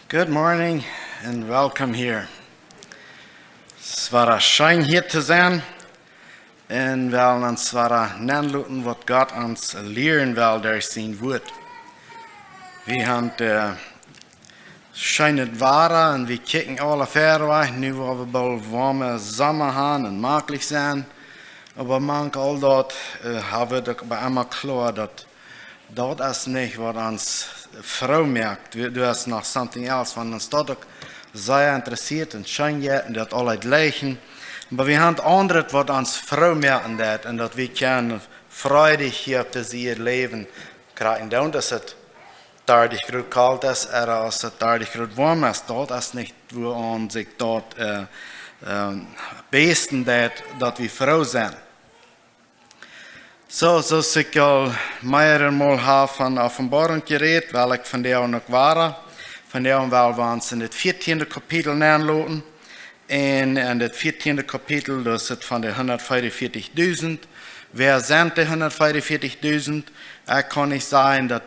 Good morning and welcome here. Es war schön hier zu sein und wir wollen uns nachlesen, was Gott uns lehren will durch sein Wort. Wir haben schönes Wetter und wir kicken alle Fähre, nu wo wir bald warme Sommer haben und möglich sein. Aber manchmal all dort haben wir doch bei einmal klar, dass dort ist nicht, was uns Frau merkt. Du hast noch something else, wenn uns dort sehr interessiert und schön geht und das alle gleichen. Aber wir haben andere, was uns Frau merken dat, und dass wir können freudig hier auf das ihr Leben kriegen. Und dass es 30 Grad kalt ist, oder als es 30 Grad warm ist. Dort ist nicht, wo uns sich dort besten, dass wir Frau sind. So ich al mehrere habe von Offenbarung geredet, weil ich von der auch noch war. Von der auch wir uns in das 14. Kapitel nachlesen. Und in das 14. Kapitel, das ist von den 144.000. Wer sind die 144.000? Ich kann nicht sagen, dass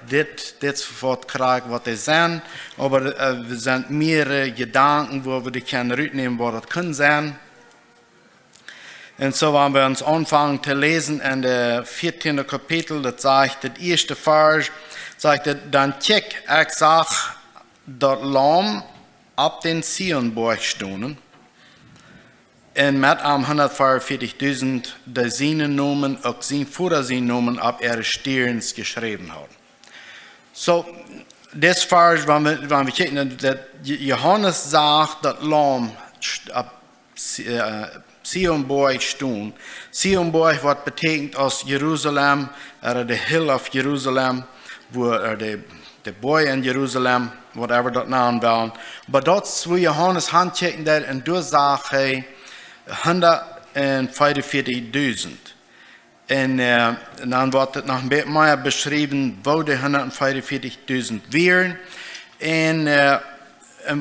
das Wort kriegt, was die sind, aber es sind mehrere Gedanken, wo wir die können rücknehmen, was das können sein. Und so haben wir uns angefangen zu lesen in der 14. Kapitel, das sagt, das erste Vers, sagt, dann check, ich sag, das Lamm ab den Zionberg stonden, und mit am 144.000 die seine Namen, auch sein Vater seine Namen ab ihre Stirns geschrieben haben. So, das Vers, wenn wir checken, dass Johannes sagt, das Lamm ab Zionberg stehen. Zionberg, was betekent aus Jerusalem, oder the Hill of Jerusalem, wo der Boy in Jerusalem, whatever dat naam wel. Aber dort, wo Johannes handchecken dat, und du sagst, hey, 144.000. Und dann wird es noch ein bisschen mehr beschrieben, wo die 144.000 wären. Und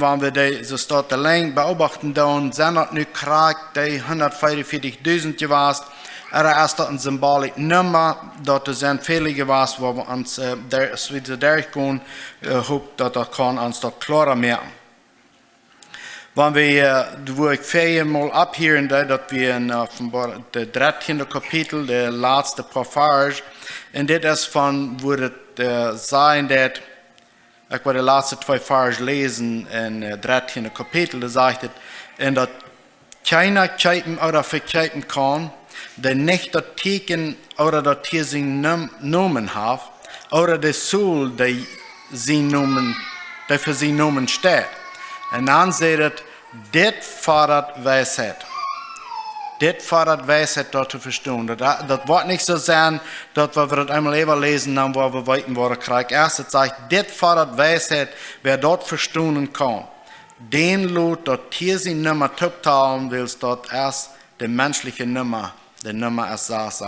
wenn wir so statt lang beobachten, dann sind das nicht gerade die 144.000 gewesen. Er ist das ein symbolisch Nummer, dort sind viele gewesen, wo wir uns wieder durchgehen, dass das kann uns dort klarer merken. Wenn wir, wo ich viermal abhören, dass wir in dem 13. Kapitel, der letzte Passage, und das ist von, wo das sein, dass ich werde die letzten 2 Verse lesen in 13. Kapitel, da sagt es, dass keiner kijken oder verkijken kann, der nicht das Teken oder das Tier sein Namen hat, oder der Soul, der für sein Namen steht. Und dann sagt es, das fordert Weisheit. Das fordert Weisheit, dort zu verstehen. Das wird nicht so sein, dass wir das einmal eben lesen, dann wo wir weiten, wo der Krieg erst sagt, das fordert Weisheit, wer dort verstehen kann. Den Lot, dort hier sind Nummer totalen willst, dort erst die menschliche Nummer, die Nummer ist saß.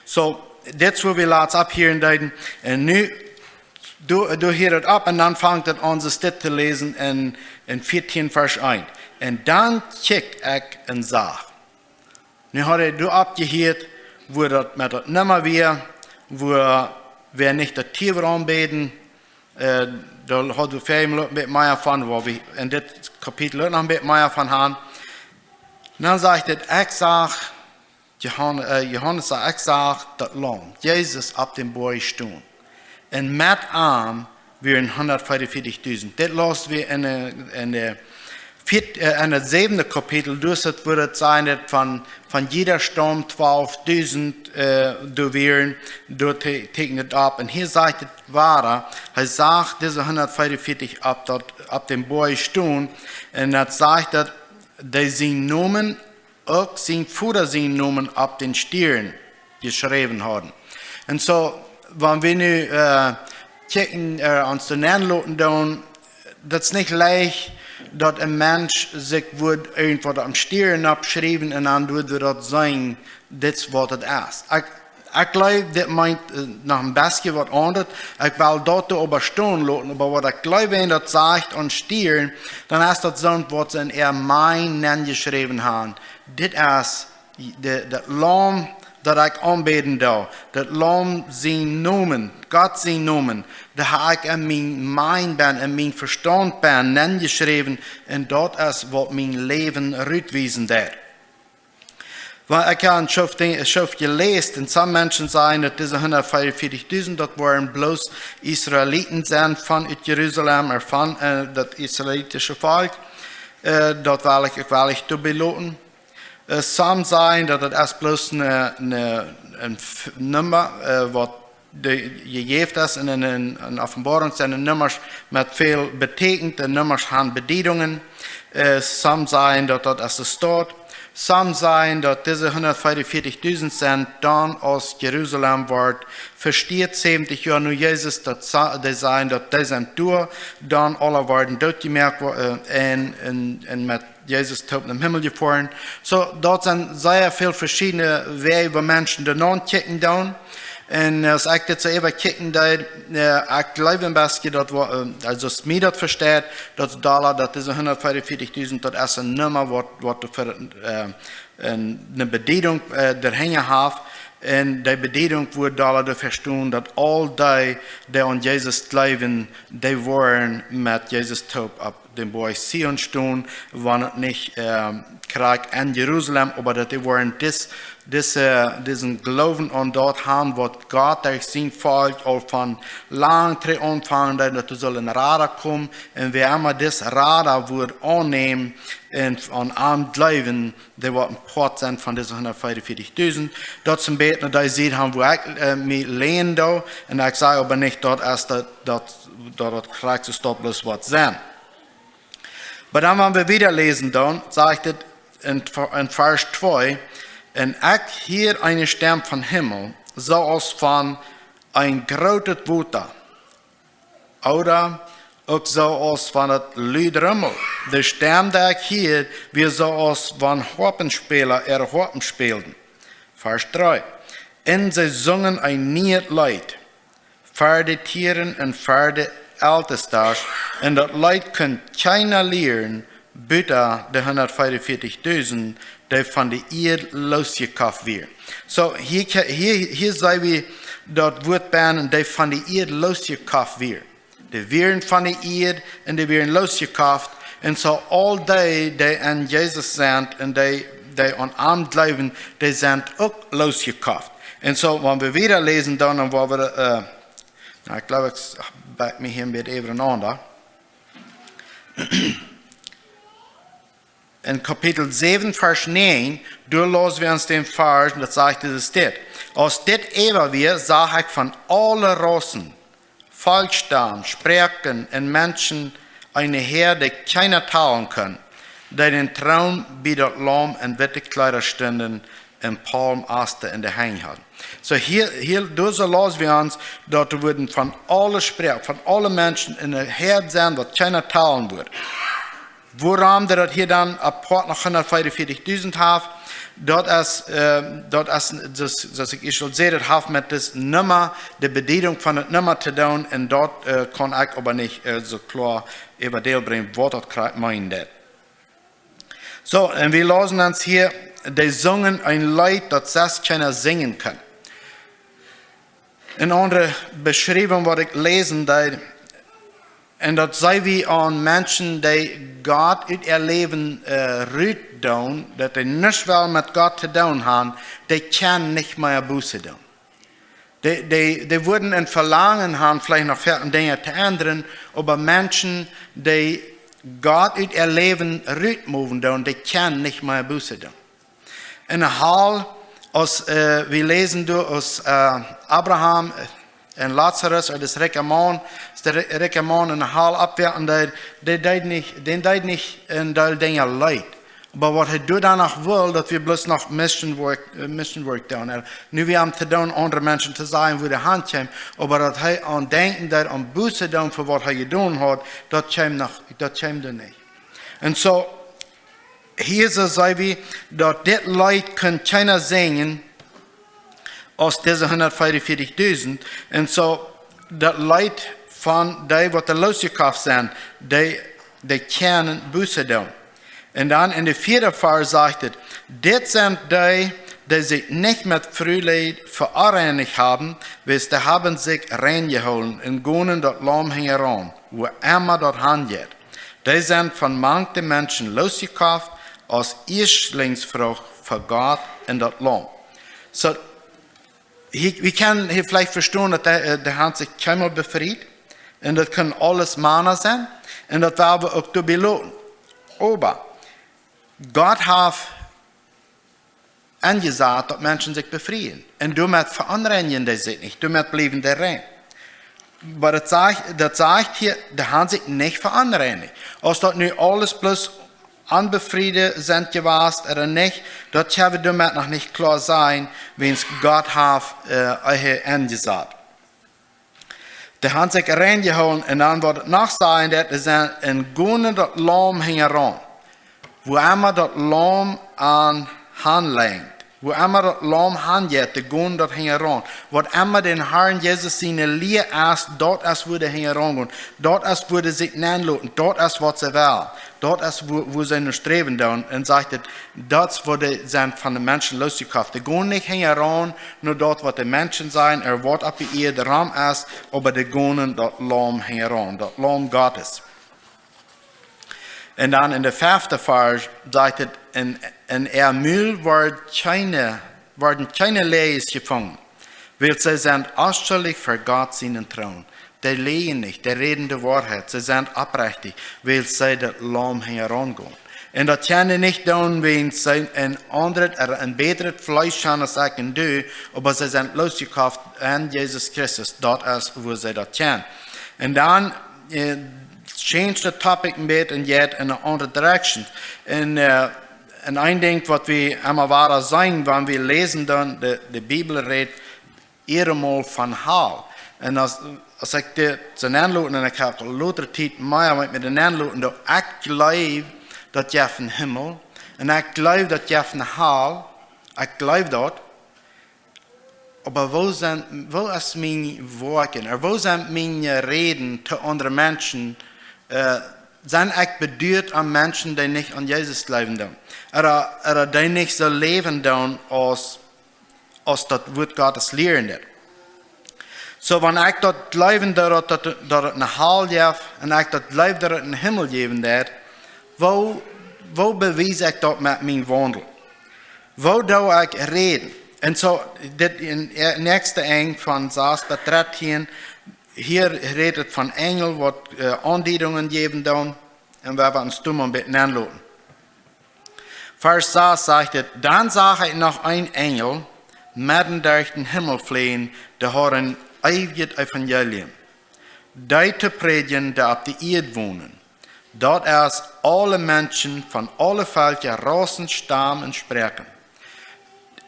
So, das wo wir lassen abhören, und nu, du hörst ab, und dann fängt es an, das zu lesen in 14 Vers 1. Und dann check ich und sag, nu habe du abgehört, wo das mit der Nummer wäre, wo wir nicht das Tier anbeten, da hat du viel mit mehr von, wo wir in das Kapitel noch ein bisschen mehr von haben. Und dann sagt er, ich sag, Johannes sagt, ich sag, das Lamm, Jesus ab dem Berg stehen. Und mit ihm wären 144.000. Das lassen wir in der 7. Kapitel, das würde sein, dass von jeder Stamm 12.000 du wären, du tegnet ab. Und hier sagt es weiter, er sagt, diese 144 ab dem Berg stehen, und das sagt, dass die sein Namen, auch sein Vater sein Namen ab den Stirn geschrieben haben. Und so, wenn wir nu checken, uns zu nennen, das ist nicht leicht, dass ein Mensch sich irgendwo am Stirn abschreiben und dann würde das sein, das was es ist. Ich glaube, das meint noch ein bisschen was anderes. Ich will dort überstehen lassen, aber was ich glaube, wenn das sagt an Stirn, dann ist das so, was in mein Namen geschrieben haben. Das ist das Lamm dat ik aanbeden da, dat Lam zijn noemen, God zijn noemen, dat ik in mijn mind ben, in mijn verstand ben, neergeschreven, en dat is wat mijn leven uitwijzen daar. Want ik heb een schrift gelezen, en sommige mensen zeggen dat deze 144.000, dat waren bloos Israëlieten zijn van Jeruzalem, of van dat Israëlitische volk. Dat wil ik toebelaten. Sommigen zeggen dat het is bloos een nummer wat gegeven is. En in Offenbarung zijn de nummers met veel betekent. De nummers hebben bedeutingen. Sommigen zeggen dat dat is de stad. Sommigen zeggen dat deze 144.000 zijn dan als Jeruzalem wordt versteerd 70 jaar nu Jezus, dat die zeggen dat deze zijn door, dan alle worden doodgemerkt en met Jezus tot in de hemel gevaren. So, dat zijn zeer veel verschillende wegen waar mensen ernaar kijken dan. En als ik dit zo even kijken, ik geloof een beetje dat, als mij dat verstaat, dat is 144.000, dat is een nummer wat voor een bediening erheen heeft. En die bediening wordt dollar verstaan dat al die aan Jezus geloven, die worden met Jezus top op de boy Sion staan, wanneer het niet krijgt in Jeruzalem, maar dat die worden diesen geloven aan dat haben, wat God durch zijn volk al van lang terug ontvangen, dat er zullen radar komen, en wie immer dit radar wordt aannemen, en aan hem geloven, die wat een part zijn van deze 144.000. Dat is een beetje dat je ziet, waar ik mee leen doe, en ik zeg aber niet dat het krijgt stoploos wat zijn. Maar dan, wenn wir wieder lesen, dann sagt es in Vers 2, en ik hier eine stem van Himmel, zoals van een groot water. Oder ook zoals van het luidrummel. De stem die ik hier, weer zoals van harpenspeler harpen speelden. Vers 3. En zij zongen een nieuw lied. Voor de tieren en voor de ältestes. En dat lied kan keiner leren, buiten de 144.000, die van de eerd losgekocht weer. So, hier zijn we dat woord bij, die van de eerd losgekocht weer. Die werden van de eerd en die werden losgekocht. En zo al die aan Jezus zijn en die aan hem geloven, die zijn ook losgekocht. En zo, wanneer we weer lezen dan waar we, ik geloof ik back me hier een beetje even ander. In Kapitel 7, Vers 9, doorlozen wir uns den Vers, und das sagt es dit. Als dit even weer, zag ik van alle Rassen, Volkstammen, Sprachen und Menschen eine Heer, die keiner talen kann, die den Traum bei dat Lamm in witte Kleider standen, en palmasten in de hang hadden. So hier dus lassen wir uns, dat er worden van alle Sprachen, van alle Menschen in een Heer zijn, wat keiner talen wordt. Waarom dat hier dan apart nog 144.000 heeft, dat is, zoals ik al zei, dat heeft met het nummer, de bediening van het nummer te doen, en dat kan ik aber niet zo klaar even deel brengen, wat dat meint. So, en we lassen uns hier, die zongen een lied dat zelfs keiner zingen kan. Een andere beschrijving wat ik lezen deed, en dat zijn we aan mensen die God uit ihr leven ruit doen, dat die niets wel met God te doen hebben, die kunnen niet meer buße doen. Die worden een verlangen hebben, vielleicht nog veel dingen te ändern, maar mensen die God uit ihr leven ruit mogen doen, die kunnen niet meer buße doen. In een hal, als we lezen door als Abraham en Lazarus, uit de rijke man in een hal afwerken, die deed niet een deel dingen leid. Maar wat hij doet dan nog wil, dat we bloos nog mission work doen. Nu we hem te doen, andere mensen te zijn, hoe de hand komt, maar dat hij aan denken, dat aan boete doen voor wat hij gedaan had, dat komt er niet. En zo, hier zeggen we, dat dit lied kan keiner zingen, als deze 144.000. En zo, dat lied van die wat de losgekocht zijn, die kunnen buße doen. En dan in de vierde vers zegt het, dit zijn die sich nicht mit Frühleid vereinigt haben, weil die haben sich reingeholt und gehen dort Lamm heran, wo immer dort handelt. Die sind von manchen Menschen losgekauft als Erstlingsfrucht für Gott in dort Lamm. So, wir können hier vielleicht verstehen, dass der haben sich keinmal befreit. Und das können alles Männer sein. Und das werden wir auch belohnen. Aber Gott hat angesagt, dass Menschen sich befreien. Und damit verändern die sich nicht. Damit bleiben die rein. Aber das sagt hier, die haben sich nicht verändert. Als das nu alles bloß unbefriedet sind gewesen oder nicht, das haben wir damit noch nicht klar sein, wenn es Gott hat angesagt. Die haben sich reingeholt und dann wird es noch sein, dass sie in Gunn das Lamm heran. Wo immer das Lamm an Hand lenkt, wo immer das Lamm handelt, die Gunn das heran. Wo immer den Herrn Jesus seine Liebe ist, dort ist, wo der herangehen. Dort ist, wo der sich nennen dort ist, was sie will. Dort ist, wo sie nur streben tun. Und sagt, das, wo die sind von den Menschen losgekauft. Die gehen nicht heran, nur dort, wo die Menschen sein, wird ab ihr der Raum ist, aber die gehen das Lamm heran, das Lamm Gottes. Und dann in der 5. Vers sagt es, in Mühl werden keine Leis gefangen, weil sie sind ausschuldig für Gott seinen Thron. Die lehen nicht, die reden die Wahrheit, sie sind abrechtig, weil sie das Lamm herangehen. Und das können nicht tun, wenn sie ein besseres Fleisch haben, als sagen du, aber sie sind losgekauft an Jesus Christus, dort ist, wo sie das können. Und dann change the topic ein bisschen und jetzt in eine andere Direction. Und ein Ding, was wir einmal wahr sein, wenn wir lesen dann, die Bibel redet einmal von Hell. Und als ich das anluten, und ich habe lauter Zeit mehr mit den anluten, dass ich glaube, dass ich von Himmel, und ich glaube, dass ich von Hell, ich glaube das, aber wo ist meine Worte, oder wo sind meine Reden zu anderen Menschen, sind ich bedeutet an Menschen, die nicht an Jesus glauben, oder die nicht so leben, als das Wort Gottes lehren. So, wenn ich dort glauben, dass es eine Hell gibt, und ich dort glaube, dass es einen Himmel geben wird, wo beweise ich das mit meinem Wandel? Wo darf ich reden? Und so, in der nächsten Eng von Vers 13, hier redet von Engel, die Andiedungen geben, und wir werden uns ein bisschen anlassen. Vers 6 sagt es, dann sah ich noch ein Engel, mitten durch den Himmel fliehen, der hat ein ewiges Evangelium. Die zu predigen, die auf der Erde wohnen. Dort ist alle Menschen von allen Völkern, Rassen, Stammen und Sprachen.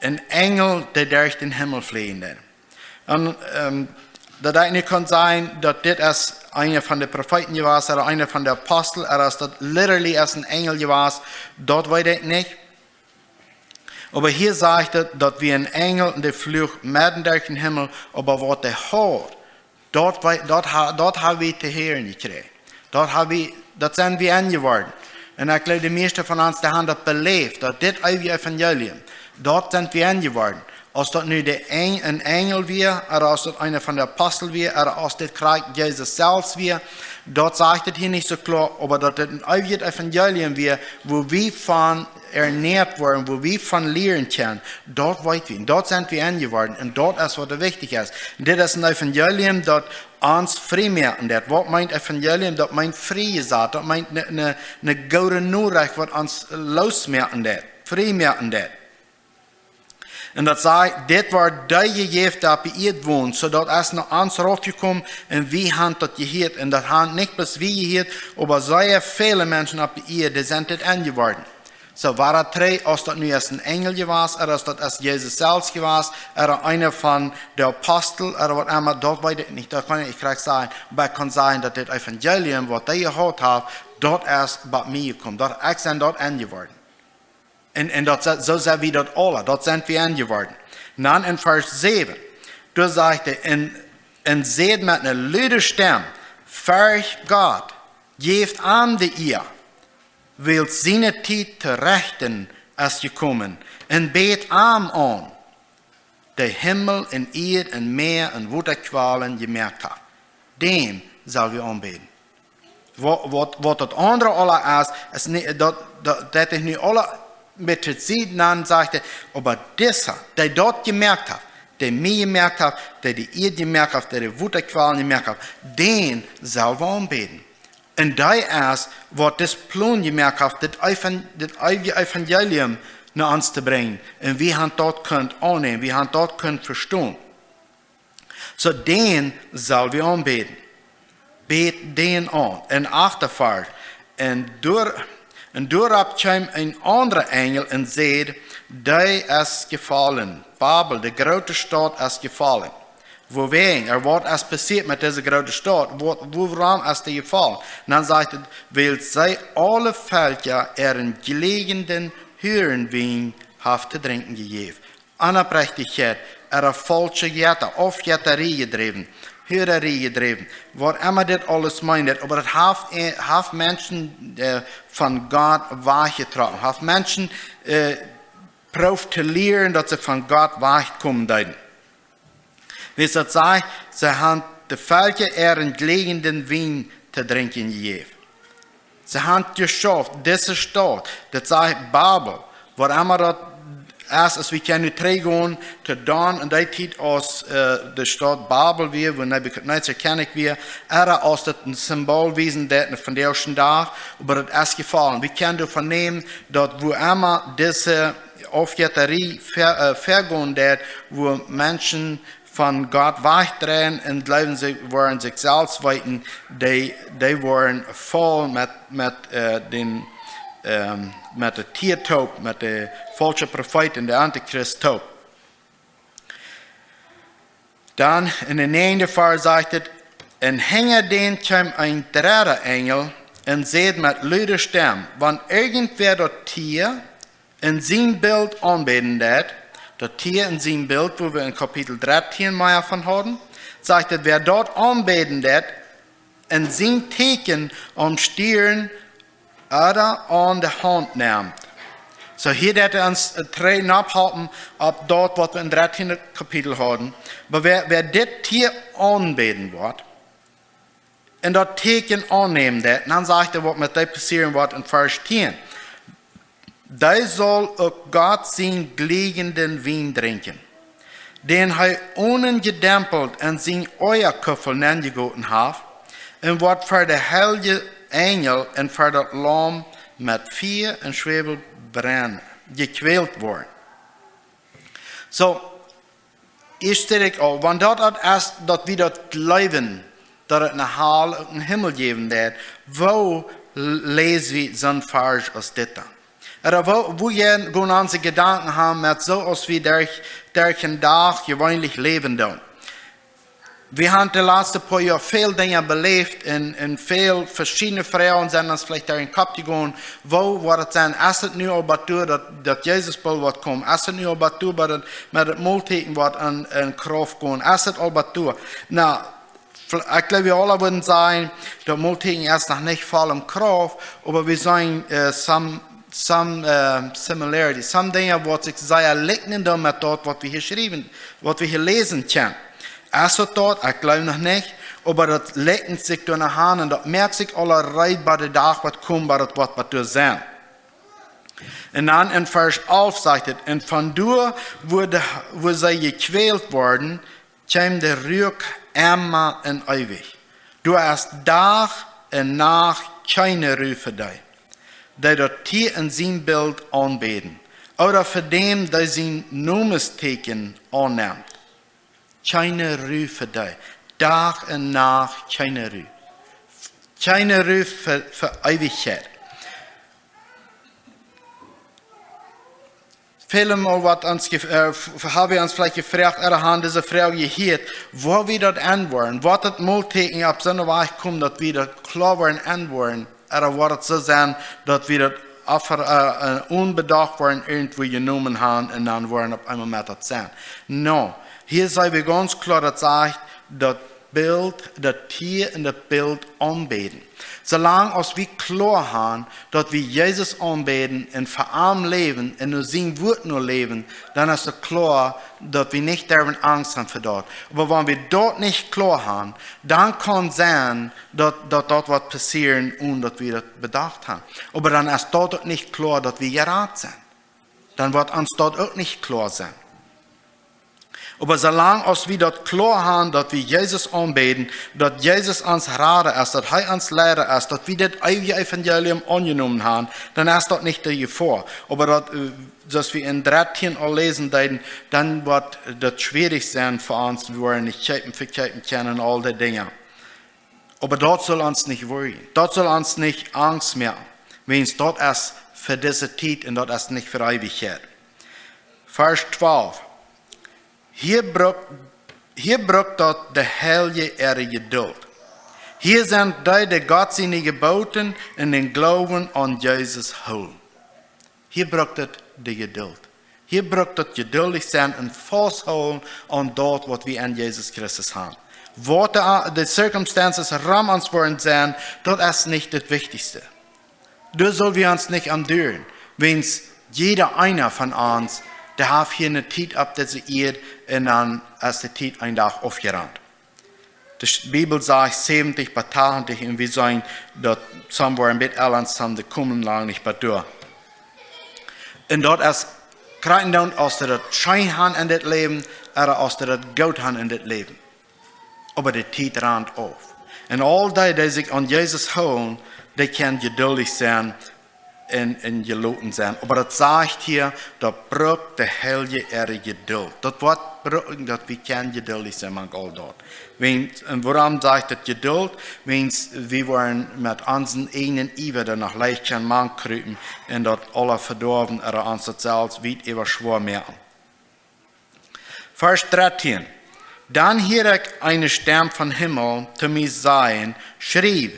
Ein Engel, der durch den Himmel fliehen. Und das nicht kann sein, dass das einer von den Propheten war oder einer von den Aposteln, oder dass das literally als ein Engel war, dort weiß ich nicht. Aber hier sagt es, dass wir ein Engel in der Flucht mitten durch den Himmel, aber was der hört, dort haben wir die Herren gekriegt. Dort sind wir angeworden. Und ich glaube, die meisten von uns haben das belebt, dass das ewige Evangelium, dort sind wir angeworden. Als dat nu een engel weer, oder als dat einer von den Aposteln weer, oder als dat krijgt Jesus selbst weer, dort sagt es hier nicht so klar, aber dort ein ewiges Evangelium weer, wo wir von ernährt worden, wo wir von lehren können, dort weit wir, dort sind wir angeworden, und dort ist, was wichtig ist. Und das ist ein Evangelium, das uns frei machen wird. Was meint Evangelium? Das meint freie Sache, das meint eine gute Nachricht, was uns losmachen wird, frei machen wird. En dat zei, dit wordt die gegeven dat op de eerd woont, zodat es naar ons raufgekommen en wie hand dat geheerd. En dat hand niet bloß wie geheerd, aber sehr viele Menschen op de eerd, die sind dit angeworden. So war er drei, als dat nu als een engel gewas, oder als dat als Jesus selbst gewas, oder einer von der Apostel, oder was immer, dort weiß ich nicht, das kann ich gleich sagen, aber es kann sein, dass das Evangelium, was die gehört haben, dort erst bei mir gekommen, dort ich sind dort angeworden. Und dat, so zijn we dat alle, dat zijn we angeworden. Dan in vers 7, da sagt er, en seht met een luide stem, fürcht Gott, geeft aan de ihr, wil seine tijd te rechten, ist gekommen und bet arm an, der Himmel und Erd und Meer und Wutterqualen gemerkt hat. Den sollen wir anbeten. Wat dat andere alle ist nicht, dat ich nicht alle mit der Zeit nan sagte, aber dieser, der dort gemerkt hat, der mir gemerkt hat, der die Erde gemerkt hat, der die Wutterqualen gemerkt hat, den sollen wir anbeten. Und da ist, was das Plan gemerkt hat, das Evangelium nach uns zu bringen. Und wir haben dort könnt annehmen, wir haben dort könnt verstehen. So den sollen wir anbeten. Bet den an. En achtervaart. En doorop kwam een andere engel en zei, die is gevallen. Babel, de grote stad, is gevallen. Woewegen, wat is passiert met deze grote stad? Waarom is die gevallen? Dan zegt het, weil zij alle Völker ihren gelegenen Hurenwein heeft te drinken gegeven. Onoprechtigheid, falsche Jetten, of jetterie gedreven. Hörerie gedreven. Wat immer dit alles meint, aber het heeft Menschen von Gott weggetragen. Heeft Menschen proeft te leren dat ze van Gott wegkommen deuten. Wie es dat sagt, sie haben de Völker ihren gelegenen Wein te drinken gegeven. Sie haben geschafft, diese Stadt, das sagt Babel, wat immer dat als we kunnen teruggaan te dan en die tijd als de stad Babel weer, wo Nebuchadnezzar ken weer, als dat een symbool wezen dat van de eerste dag, maar het is gevallen. We kunnen vernemen dat wo immer deze Aufjetterie vergaan dat, wo mensen van God wegdrehen en blijven ze worden zichzelf weten, die worden vol met de tiertoop, met de falsche profeet en de antichrist-toop. Dan in de 9e vers zegt het, en hinger den kwam een derde engel en zei met luide stem, want irgendwer dat tier in zijn beeld aanbeden dat tier in zijn beeld, wo we in Kapitel 13 meer van hadden, zegt het, wer dort aanbeden en zijn teken om stieren oder aan de hand neemt. So hier dat ons drie naphalten op dat wat we in 13. Kapitel hadden. Maar wer dit hier aanbeden wordt, en dat teken aanneemt, dan zegt wat met die passeren wordt in vers 10. Die zal ook God zijn gelegenen wijn drinken, den hij ongedempeld en zijn oierkuffel neergegoten heeft, en wat voor de heilige engel en voor dat lam met vuur en zwiebel brennen, gekweeld worden. So, is dit al, want dat is dat we dat leven, dat het een hemel geven dat, wo lezen we zo'n vers als dit dan? Wo je gewoon onze gedanken hebben met zoals we der dag gewöhnlich leven doen. We hebben de laatste paar jaar veel dingen beleefd en veel verschillende vrouwen zijn ons vielleicht daar in kap gegaan. Wo wordt het zijn, als het nu al batoer dat Jezus bal wordt komen, als het nu al batoer met het molteken wordt een kracht gaan, als het al batoer. Nou, ik glaube we alle würden zijn, dat molteken is nog niet vol in kracht, maar we zijn some similarities, some dingen wat zich zeer lijken met dat wat we hier schrijven, wat we hier lezen kunnen. Als het dat, ik geloof nog niet, maar dat lijkt zich door naar aan en dat merkt zich allerlei bij de dag wat komt, bij het wat we zijn. En dan in vers 11 zegt het, en vandoor wo zij gekweeld worden, kwam de reuk immer en eeuwig. Du hast dag en nacht keine Rufe die dat hier in zijn beeld aanbeden, oder voor dem die zijn nomesteken aanneemt. Keine Rufe die, dag en nacht keine Rufe. Keine Rufe voor eeuwigheid. Vielmal wat ons, hebben we ons vielleicht gevraagd, haben diese Frage gehört, wo wir das antworten, wat het molteken op zo'n weg komt, dat we dat klar worden antworten, oder wat het zo zijn, dat we dat onbedacht worden, irgendwo genomen hebben, en dan worden op einmal met dat zijn. No. Hier zijn we ganz klar, dat zegt, dat Bild, das Tier in das Bild anbeten. Solange als wir klar haben, dass wir Jesus anbeten und für arm leben und nur sein Wort nur leben, dann ist es klar, dass wir nicht darin Angst haben für dort. Aber wenn wir dort nicht klar haben, dann kann es sein, dass dort was passieren, ohne dass wir das bedacht haben. Aber dann ist dort nicht klar, dass wir gerat sind. Dann wird uns dort auch nicht klar sein. Aber solange als wir dort klar haben, dass wir Jesus anbeten, dass Jesus uns Rader ist, dass er uns Lehrer ist, dass wir das ewige Evangelium angenommen haben, dann ist das nicht der Gefahr. Aber dass wir in 13 auch lesen, dann wird das schwierig sein für uns, wir wollen nicht verkehren können, all die Dinge. Aber dort soll uns nicht worrieren. Dort soll uns nicht Angst mehr, wenn es dort ist für diese Zeit und dort ist nicht für Ewigkeit. Vers 12. Hier braucht dort der Heilige ihre Geduld. Hier sind die Gott seine Geboten und den Glauben an Jesus holen. Hier braucht es die Geduld. Hier braucht es geduldig sein und festhalten an dort, was wir an Jesus Christus haben. Was die Circumstances ram uns wollen sein, das ist nicht das Wichtigste. Das soll wir uns nicht andüren, wenn jeder einer von uns der hat hier eine Zeit ab dieser Erde und dann ist die Zeit ein Tag aufgerannt. Die Bibel sagt 70 bei 80 und wir sagen, dass somewhere mit Irlands haben die kommen lang nicht bei durch. Und dort ist kreiden dann aus der Schein haben in das Leben oder aus der Gold haben in das Leben. Aber die Zeit rannt auf. Und all die sich an Jesus holen, die können geduldig sein in geloten sein. Aber das sagt hier, da braucht der Heilige ihre Geduld. Das Wort braucht, dass wir können geduldig sein, man all dort. Und warum sagt das Geduld? Wenn wir wollen mit unseren eigenen Iver danach leicht können man krüpen und dort alle verdorben oder uns das selbst weit über schwer merken. Vers 13. Dann hörte ich eine Stimme vom Himmel zu mir sagen, schrieb,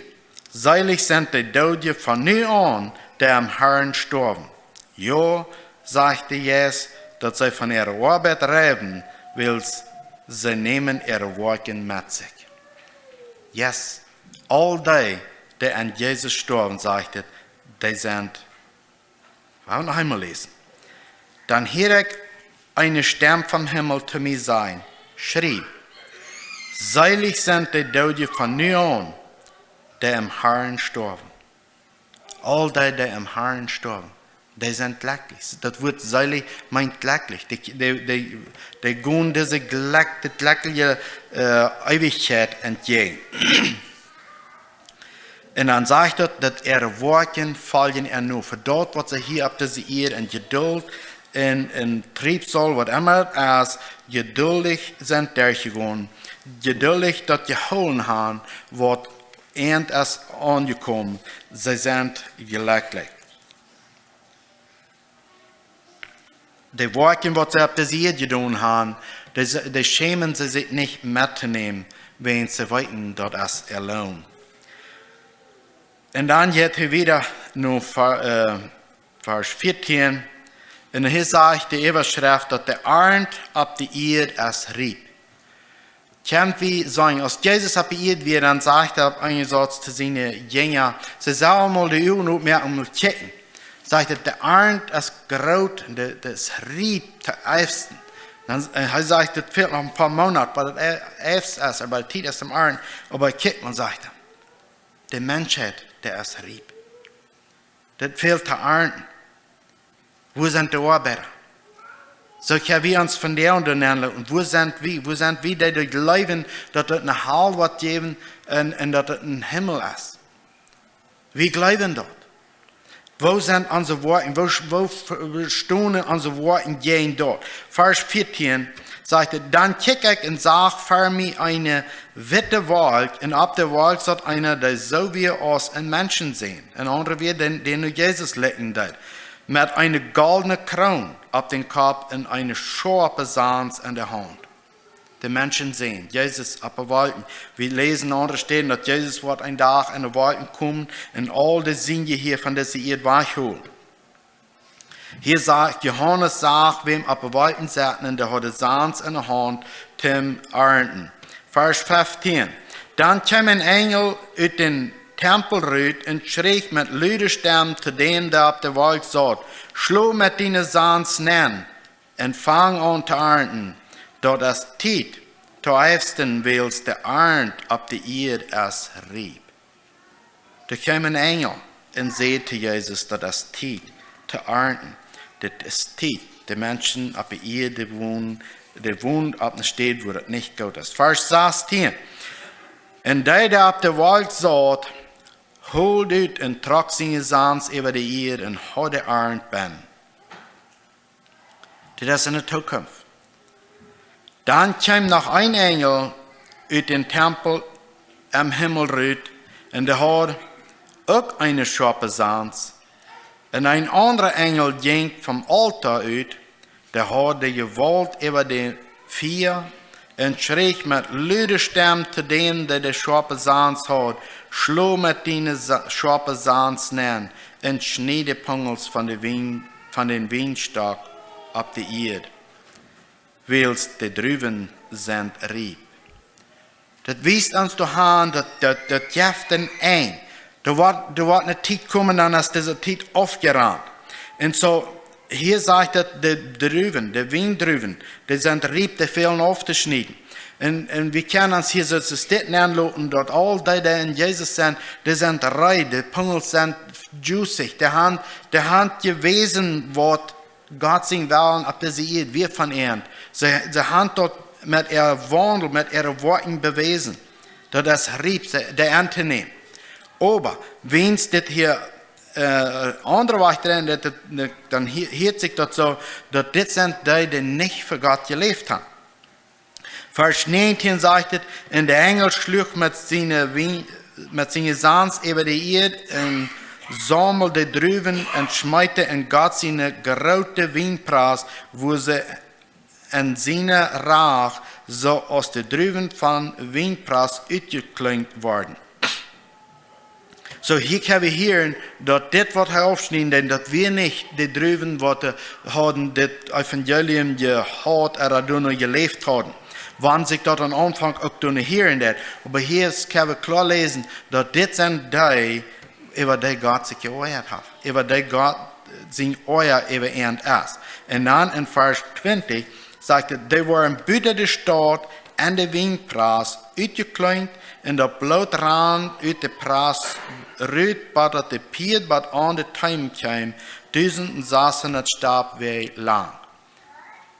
seilig sind die Toten von nu an, der am Herrn storben. Ja, sagte Jesus, dass sie von ihrer Arbeit reden, weil sie nehmen ihre Werke mit sich. Yes, all die an Jesus storben, sagte, die sind, wir wollen noch einmal lesen. Dann hörte ich eine Stimme vom Himmel zu mir sein, schrieb, seilig sind die Toten von nu an, der am Herrn storben. All die am Herrn sterben, die sind glücklich. Das Wort seilig meint glücklich. Die gehen diese glückliche Ewigkeit entgegen. Und dann sagt er, dass ihre Worte fallen er nur. Für dort, was sie hier auf dieser Erde in Geduld, in Triebsoll, was immer, als geduldig sind durchgegangen. Geduldig, dass geholen haben, was und ist angekommen, sie sind glücklich. Die Worte, was sie auf der Erde getan haben, die schämen sie sich nicht mitzunehmen, wenn sie weiten, dort ist erlaubt. Und dann geht er wieder nur Vers 14, und hier sagt die Überschrift, dass der Arnd auf die Erde ist rieb. Können wir sagen, als Jesus auf die Erde wird, dann sagt er eingesetzt zu seinen Jüngern, sie sollen mal die Augen mehr kicken. Sagt er, der Arnd ist groß, das Rieb der Eifsten. Dann sagt er, das fehlt noch ein paar Monate, weil das Eifst ist, aber die Zeit ist im Arnd. Aber kickt man, sagt er, der Menschheit, der ist Rieb. Das fehlt der Arnd. Wo sind die Arbeiter? So können wir uns von der unternehmen. Und wo sind wir? Wo sind wir, die glauben, dass es eine Hall wird geben und dass es ein Himmel ist? Wir glauben dort. Wo sind unsere Worte? Wo stehen unsere Worte gehen dort? Vers 14 sagt er, dann kick ich und sag vor mir eine witte Wolke, und ab der Wolke sagt einer, der so wie aus ein Menschen sehen. Ein anderer wie den nur Jesus lecken hat. Mit einer goldenen Krone auf den Kopf und eine scharfe Sand in der Hand. Die Menschen sehen, Jesus auf den Wolken. Wir lesen andere Stellen, dass Jesus wird ein Tag in den Wolken kommen und all die Sinne hier von dieser Erde wegholen. Hier sagt Johannes, wem auf den Wolken saßen, und der hat Sand in der Hand, zum Ernten. Vers 15. Dann kam ein Engel uit den Tempel rüt und schrie mit luider Stem zu denen, der auf der Wolk saß, schlo mit deine Saans nen und fang an zu ernten, dort das Tiet, zu eifsten willst der Ernt auf die Erde es rieb. Da kam ein Engel und sagte Jesus, dass das Tiet zu ernten, das ist Tiet, die Menschen auf der Erde wohnen auf einer Stadt, wo das nicht gut ist. Vers 16. Und der auf der Wolk saß, holt uit und trok seine Saans über die Erde und hat der Ernt ben. Das ist in der Zukunft. Dann kam noch ein Engel uit den Tempel am Himmel rüt und der hat auch eine Schape Saans. Und ein anderer Engel ging vom Altar uit, der hat die Gewalt über die vier und schrie mit luider Stem zu dem, der die Schape Saans hat, schlo mit den Schape Saans nen und schneide Pungels von den Weinstock auf die Erde, weil's die drüben sind rieb. Das weist uns daran, dass jeft den ein. Da wird eine Zeit kommen, dann ist diese Zeit aufgerannt. Und so, hier sagt er, die Weindrüben, die sind rieb, die fehlen aufzuschneiden. Und wir können uns hier so zu Städten anloten, dort all die in Jesus sind, die sind rein, die Pungels sind juicig, die haben gewesen, was Gott sing wollen, ob das sie wir von ihnen. Sie haben dort mit ihrem Wandel, mit ihren Worten bewiesen, dass das rieb, der Ernte nehmen. Aber wenn es das hier andere Wachtrennen, dann hört sich das so, dass das sind die nicht für Gott gelebt haben. Vers 19 sagt es, und der Engel schlug mit seinen Saans über die Erde und sammelte drüben und schmeite in Gott seine gerote Weinpreis, wo sie in seine Rach so aus der drüben von Weinpreis uitgeklinkt worden. So hier können wir hören, dass das, was er aufschneiden, dass wir nicht die drüben, was haben, das Evangelium gehört oder gelebt haben. Wann sich dort am Anfang auch hören wird. Aber hier können wir klar lesen, dass das sind die, über die Gott sich geäuert hat. Über die Gott sein Euer überernt ist. Und dann in Vers 20 sagt er, die waren büter der Stadt an der Weinpreis uitgeklinkt und der Blutrand uit der Preis rüht, bat der Piet, bat an der Time kam, 1600 Stabwege lang.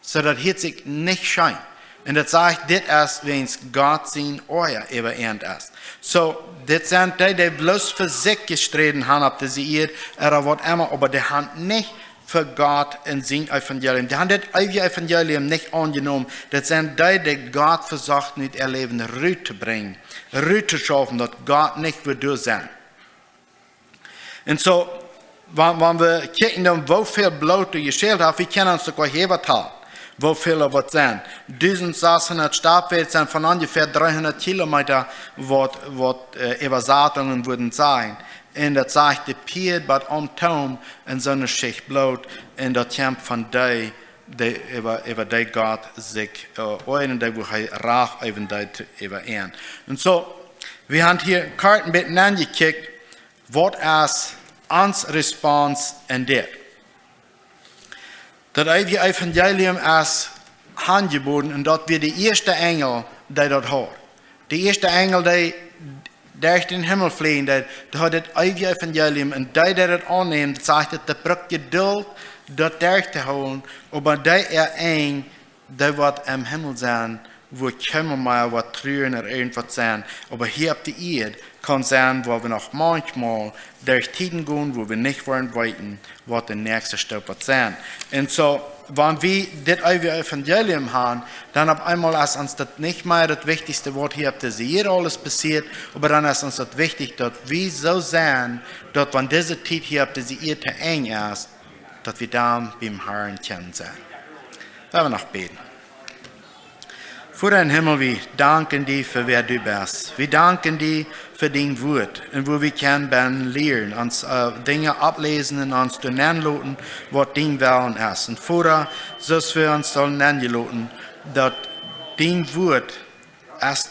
So dass hier sich nicht scheint. Und das sagt, das ist, wenn es Gott sein Euer überernt ist. So, das sind die, die bloß für sich gestritten haben, ob das ihr oder was immer, aber die haben nicht für Gott in sein Evangelium. Die haben das Evangelium nicht angenommen. Das sind die Gott versucht, nicht ihr Leben Ruhe zu bringen, Ruhe zu schaffen, dass Gott nicht wird durch sein. Und so, wenn wir gucken, wo viel Blut du geschält hast, wir können uns sogar hier haben. Wo viele was sind. 1600 Stabwege sind von ungefähr 300 Kilometer, was Übersatungen würden sein. Und das sagt, der Piet bat Tom in so einer Schicht Blut, und das kommt von der, über die Gott sich euren, der wo er Rach über die überehren. Und so, wir haben hier Karten miteinander gekickt, was ist uns Response in das. Das Evangelium ist angeboten und dort wird die erste Engel, der dort hat. Die erste Engel, der durch den Himmel fliehen, der hat das Evangelium und der das annimmt, sagt, der braucht Geduld, das durchzuholen, aber der ein, der wird im Himmel sein, wo kommen mal was trüren oder irgendwas sein. Aber hier auf der Erde kann sein, wo wir noch manchmal durch Tiden gehen, wo wir nicht wollen weiten, was der nächste Stück wird sein. Und so, wenn wir das Evangelium haben, dann auf einmal ist uns das nicht mehr das wichtigste Wort hier auf der Erde alles passiert, aber dann ist uns das wichtig, dass wir so sein, dass wenn diese Zeit hier auf der Erde eng ist, dass wir dann beim Herrn kennen sein. Wollen wir noch beten. Vater im Himmel, wir danken dir für wer du bist. Wir danken dir für dein Wort und wo wir können lernen, uns Dinge ablesen und uns nennen, was dein Willen ist. Und Vater, so wir uns sollen nennen, dass dein Wort ist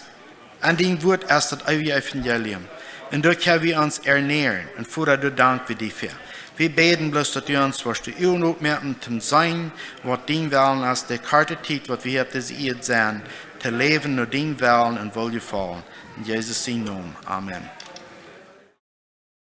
An dein Wort ist das ewige Evangelium. Und dort können wir uns ernähren. Und vorher du dank wir dafür. Wir beten bloß, dass du uns, was du auch mehr zum Sein, was dein Willen ist, der karte Zeit, was wir jetzt sehen, zu leben nur dein Willen und Wohlgefallen. In Jesus' Namen. Amen.